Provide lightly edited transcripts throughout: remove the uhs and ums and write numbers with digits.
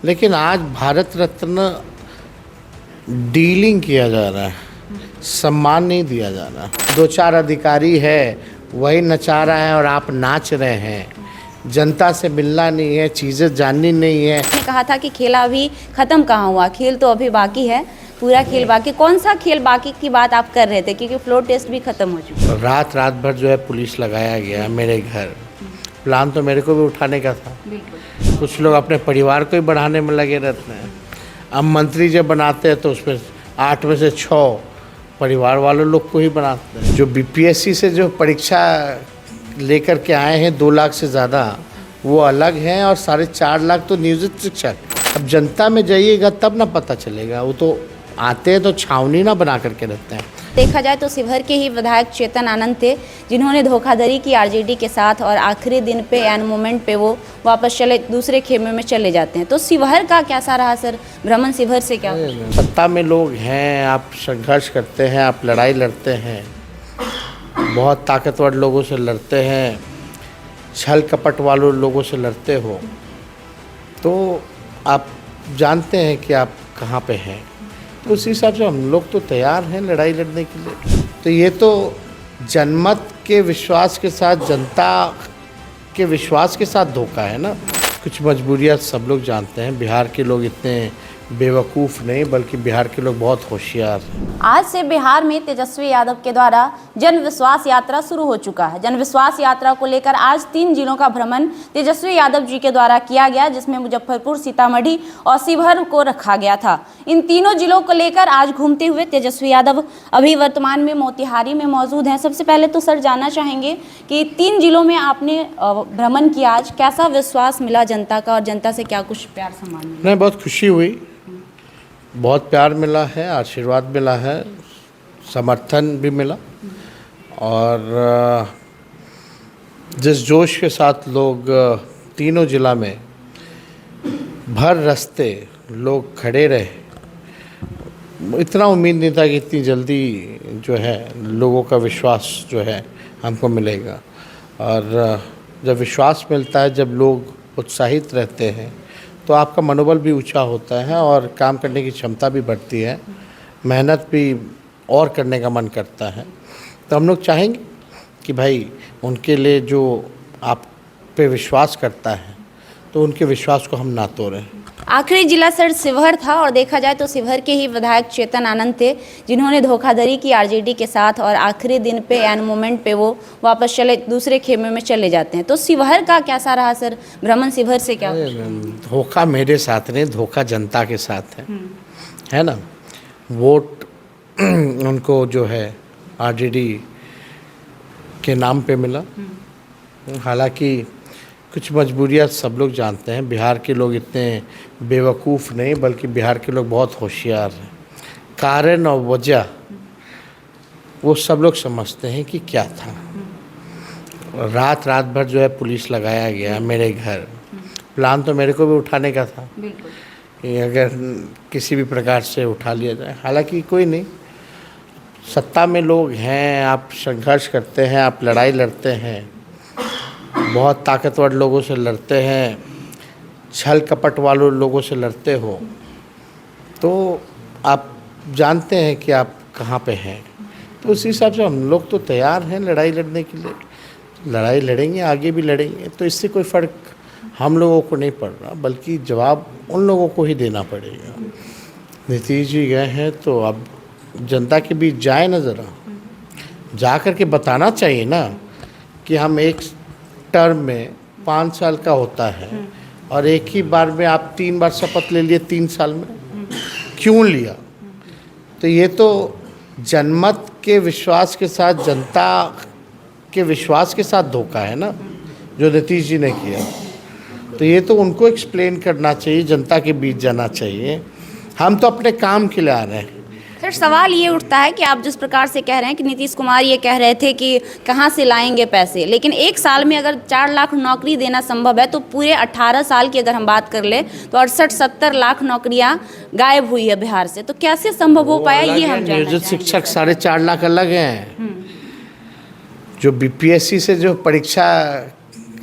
लेकिन आज भारत रत्न डीलिंग किया जा रहा है, सम्मान नहीं दिया जा रहा। दो चार अधिकारी है वही नचा रहा है और आप नाच रहे हैं। जनता से मिलना नहीं है, चीज़ें जाननी नहीं है। ने कहा था कि खेल अभी खत्म कहाँ हुआ, खेल तो अभी बाकी है, पूरा खेल बाकी। कौन सा खेल बाकी की बात आप कर रहे थे, क्योंकि फ्लोर टेस्ट भी खत्म हो चुका है। रात भर जो है पुलिस लगाया गया मेरे घर। प्लान तो मेरे को भी उठाने का था। कुछ लोग अपने परिवार को ही बढ़ाने में लगे रहते हैं। अब मंत्री जब बनाते हैं तो उसमें 8 में से 6 परिवार वालों लोग को ही बनाते हैं। जो बीपीएससी से जो परीक्षा लेकर के आए हैं 2 लाख से ज़्यादा, वो अलग हैं, और 4.5 लाख तो नियोजित शिक्षक। अब जनता में जाइएगा तब ना पता चलेगा। वो तो आते हैं तो छावनी ना बना करके रहते हैं। देखा जाए तो शिवहर के ही विधायक चेतन आनंद थे, जिन्होंने धोखाधड़ी की आरजेडी के साथ, और आखिरी दिन पे एन मोमेंट पे वो वापस चले दूसरे खेमे में चले जाते हैं। तो शिवहर का कैसा रहा सर भ्रमण? शिवहर से क्या? सत्ता में लोग हैं, आप संघर्ष करते हैं, आप लड़ाई लड़ते हैं, बहुत ताकतवर लोगों से लड़ते हैं, छल कपट वालों लोगों से लड़ते हो, तो आप जानते हैं कि आप कहाँ पे हैं। तो उस हिसाब से हम लोग तो तैयार हैं लड़ाई लड़ने के लिए। तो ये तो जनमत के विश्वास के साथ, जनता के विश्वास के साथ धोखा है ना। कुछ मजबूरियाँ सब लोग जानते हैं। बिहार के लोग इतने बेवकूफ़ नहीं, बल्कि बिहार के लोग बहुत होशियार हैं। आज से बिहार में तेजस्वी यादव के द्वारा जन विश्वास यात्रा शुरू हो चुका है। जन विश्वास यात्रा को लेकर आज 3 जिलों का भ्रमण तेजस्वी यादव जी के द्वारा किया गया, जिसमें मुजफ्फरपुर, सीतामढ़ी और शिवहर को रखा गया था। इन तीनों जिलों को लेकर आज घूमते हुए तेजस्वी यादव अभी वर्तमान में मोतिहारी में मौजूद हैं। सबसे पहले तो सर जानना चाहेंगे कि 3 जिलों में आपने भ्रमण किया, आज कैसा विश्वास मिला जनता का, और जनता से क्या कुछ प्यार सम्मान मिला? नहीं, बहुत खुशी हुई, बहुत प्यार मिला है, आशीर्वाद मिला है, समर्थन भी मिला, और जिस जोश के साथ लोग तीनों जिला में भर रास्ते लोग खड़े रहे, इतना उम्मीद नहीं था कि इतनी जल्दी जो है लोगों का विश्वास जो है हमको मिलेगा। और जब विश्वास मिलता है, जब लोग उत्साहित रहते हैं, तो आपका मनोबल भी ऊंचा होता है और काम करने की क्षमता भी बढ़ती है, मेहनत भी और करने का मन करता है। तो हम लोग चाहेंगे कि भाई उनके लिए जो आप पे विश्वास करता है, तो उनके विश्वास को हम ना तोड़ें। आखिरी जिला सर शिवहर था, और देखा जाए तो शिवहर के ही विधायक चेतन आनंद थे, जिन्होंने धोखाधड़ी की आरजेडी के साथ, और आखिरी दिन पे एन मोमेंट पे वो वापस चले दूसरे खेमे में चले जाते हैं। तो शिवहर का कैसा रहा सर भ्रमण? शिवहर से क्या? धोखा मेरे साथ नहीं, धोखा जनता के साथ है ना। वोट उनको जो है आरजेडी के नाम पे मिला। हालांकि कुछ मजबूरियाँ सब लोग जानते हैं। बिहार के लोग इतने बेवकूफ़ नहीं, बल्कि बिहार के लोग बहुत होशियार हैं। कारण और वजह वो सब लोग समझते हैं कि क्या था। रात भर जो है पुलिस लगाया गया मेरे घर। प्लान तो मेरे को भी उठाने का था कि अगर किसी भी प्रकार से उठा लिया जाए। हालांकि कोई नहीं, सत्ता में लोग हैं, आप संघर्ष करते हैं, आप लड़ाई लड़ते हैं, बहुत ताकतवर लोगों से लड़ते हैं, छल कपट वालों लोगों से लड़ते हो, तो आप जानते हैं कि आप कहाँ पे हैं। तो उस हिसाब से हम लोग तो तैयार हैं लड़ाई लड़ने के लिए। लड़ाई लड़ेंगे, आगे भी लड़ेंगे। तो इससे कोई फ़र्क हम लोगों को नहीं पड़ रहा, बल्कि जवाब उन लोगों को ही देना पड़ेगा। नीतीश जी गए हैं, तो अब जनता के बीच जाए ना, ज़रा जा कर के बताना चाहिए ना कि हम एक टर्म में 5 साल का होता है, और एक ही बार में आप 3 बार शपथ ले लिए 3 साल में, क्यों लिया? तो ये तो जनमत के विश्वास के साथ, जनता के विश्वास के साथ धोखा है ना, जो नीतीश जी ने किया। तो ये तो उनको एक्सप्लेन करना चाहिए, जनता के बीच जाना चाहिए। हम तो अपने काम के लिए आ रहे हैं। सर सवाल ये उठता है कि आप जिस प्रकार से कह रहे हैं कि नीतीश कुमार ये कह रहे थे कि कहाँ से लाएंगे पैसे, लेकिन एक साल में अगर 4 लाख नौकरी देना संभव है, तो पूरे 18 साल की अगर हम बात कर ले तो 68-70 लाख नौकरियां गायब हुई है बिहार से। तो कैसे संभव हो पाया, ये हम जानना नियोजित चाहेंगे। शिक्षक 4.5 लाख अलग हैं। जो बीपीएससी से जो परीक्षा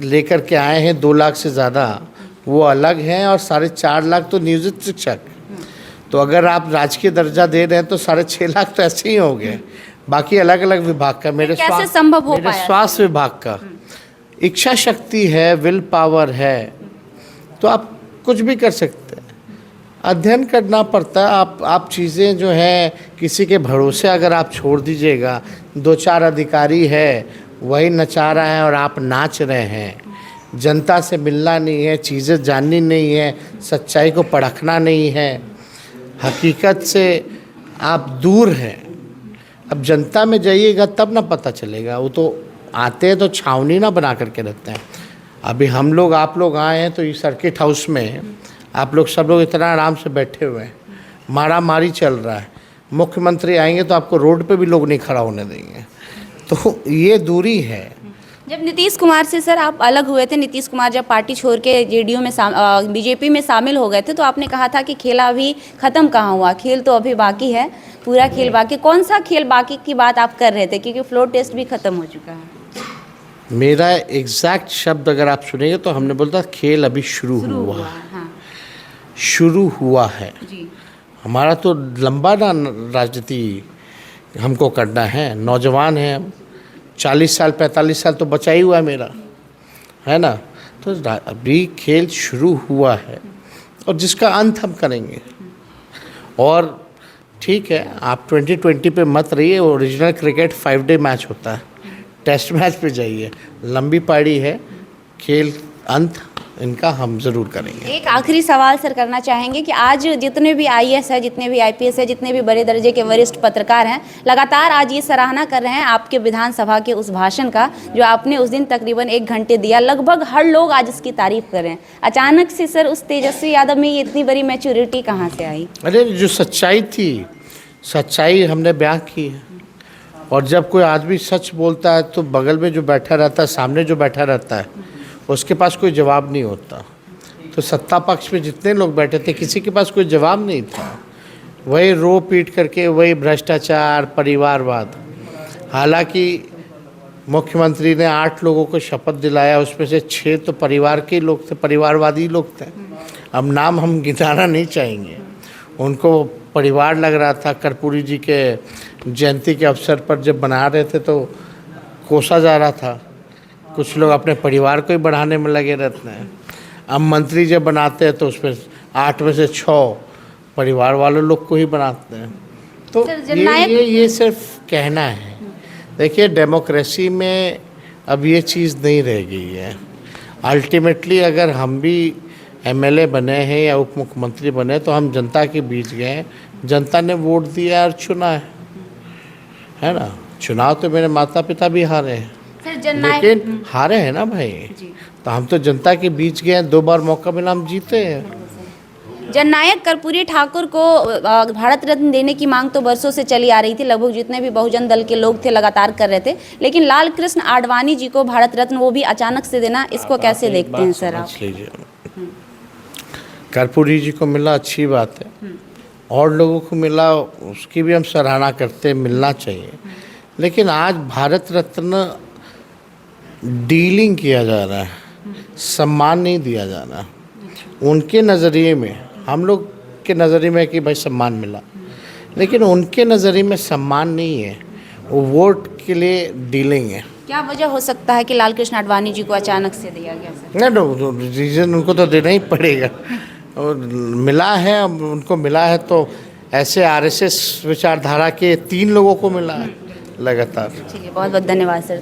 लेकर के आए हैं 2 लाख से ज़्यादा, वो अलग हैं और 4.5 लाख तो नियोजित शिक्षक। तो अगर आप राजकीय दर्जा दे रहे हैं तो 6.5 लाख तो ऐसे ही हो गए। बाकी अलग अलग विभाग का, मेरे कैसे संभव हो पाया? स्वास्थ्य विभाग का इच्छा शक्ति है, विल पावर है, तो आप कुछ भी कर सकते हैं। अध्ययन करना पड़ता है। आप चीज़ें जो हैं किसी के भरोसे अगर आप छोड़ दीजिएगा, 2-4 अधिकारी है वही नचा रहा है और आप नाच रहे हैं, जनता से मिलना नहीं है, चीज़ें जाननी नहीं है, सच्चाई को परखना नहीं है, हकीकत से आप दूर हैं। अब जनता में जाइएगा तब ना पता चलेगा। वो तो आते हैं तो छावनी ना बना करके रहते हैं। अभी हम लोग आप लोग आए हैं तो ये सर्किट हाउस में आप लोग सब लोग इतना आराम से बैठे हुए हैं, मारा मारी चल रहा है। मुख्यमंत्री आएंगे तो आपको रोड पे भी लोग नहीं खड़ा होने देंगे। तो ये दूरी है। जब नीतीश कुमार से सर आप अलग हुए थे, नीतीश कुमार जब पार्टी छोड़ के जेडीयू में बीजेपी में शामिल हो गए थे, तो आपने कहा था कि खेला अभी ख़त्म कहाँ हुआ, खेल तो अभी बाकी है, पूरा खेल बाकी। कौन सा खेल बाकी की बात आप कर रहे थे, क्योंकि फ्लोर टेस्ट भी ख़त्म हो चुका है? मेरा एग्जैक्ट शब्द अगर आप सुनेंगे तो हमने बोलता खेल अभी शुरू हुआ है। हाँ। शुरू हुआ है जी। हमारा तो लंबा ना राजनीति हमको करना है। नौजवान हैं हम, 40 साल 45 साल तो बचा ही हुआ है मेरा, है ना। तो अभी खेल शुरू हुआ है और जिसका अंत हम करेंगे। और ठीक है, आप 2020 पे मत रहिए। ओरिजिनल क्रिकेट 5 डे मैच होता है, टेस्ट मैच पे जाइए। लंबी पारी है, खेल अंत इनका हम ज़रूर करेंगे। एक आखिरी सवाल सर करना चाहेंगे कि आज जितने भी आईएएस है, जितने भी आईपीएस है, जितने भी बड़े दर्जे के वरिष्ठ पत्रकार हैं, लगातार आज ये सराहना कर रहे हैं आपके विधानसभा के उस भाषण का जो आपने उस दिन तकरीबन 1 घंटे दिया। लगभग हर लोग आज इसकी तारीफ कर रहे हैं। अचानक से सर उस तेजस्वी यादव में ये इतनी बड़ी मैच्योरिटी कहाँ से आई? अरे जो सच्चाई थी, सच्चाई हमने बयां की है। और जब कोई आदमी सच बोलता है तो बगल में जो बैठा रहता है, सामने जो बैठा रहता है, उसके पास कोई जवाब नहीं होता। तो सत्ता पक्ष में जितने लोग बैठे थे किसी के पास कोई जवाब नहीं था। वही रो पीट करके वही भ्रष्टाचार, परिवारवाद। हालांकि मुख्यमंत्री ने 8 लोगों को शपथ दिलाया, उसमें से 6 तो परिवार के लोग थे, परिवारवादी लोग थे। अब नाम हम गिनाना नहीं चाहेंगे। उनको परिवार लग रहा था। कर्पूरी जी के जयंती के अवसर पर जब बना रहे थे तो कोसा जा रहा था। कुछ लोग अपने परिवार को ही बढ़ाने में लगे रहते हैं। अब मंत्री जब बनाते हैं तो उसमें 8 में से 6 परिवार वाले लोग को ही बनाते हैं। तो ये सिर्फ कहना है। देखिए, डेमोक्रेसी में अब ये चीज़ नहीं रह गई है। अल्टीमेटली अगर हम भी एमएलए बने हैं या उप मुख्यमंत्री बने तो हम जनता के बीच गए, जनता ने वोट दिया और चुना है ना। चुनाव तो मेरे माता पिता भी हारे हैं, लेकिन हारे हैं ना भाई। तो हम तो जनता के बीच गए, 2 बार मौका मिला, हम जीते हैं। जननायक कर्पूरी ठाकुर को भारत रत्न देने की मांग तो बरसों से चली आ रही थी। लगभग जितने भी बहुजन दल के लोग थे लगातार कर रहे थे, लेकिन लाल कृष्ण आडवाणी जी को भारत रत्न वो भी अचानक से देना, इसको कैसे देखते हैं सर आप? कर्पूरी जी को मिला, अच्छी बात है। और लोगों को मिला, उसकी भी हम सराहना करते हैं, मिलना चाहिए। लेकिन आज भारत रत्न डीलिंग किया जा रहा है, सम्मान नहीं दिया जा रहा। उनके नज़रिए में, हम लोग के नज़रिए में कि भाई सम्मान मिला, लेकिन उनके नज़रिए में सम्मान नहीं है, वो वोट के लिए डीलिंग है। क्या वजह हो सकता है कि लाल कृष्ण आडवाणी जी को अचानक से दिया गया सर? नहीं, रीज़न उनको तो देना ही पड़ेगा। और मिला है, उनको मिला है तो ऐसे आरएसएस विचारधारा के 3 लोगों को मिला है लगातार। चलिए, बहुत बहुत धन्यवाद सर।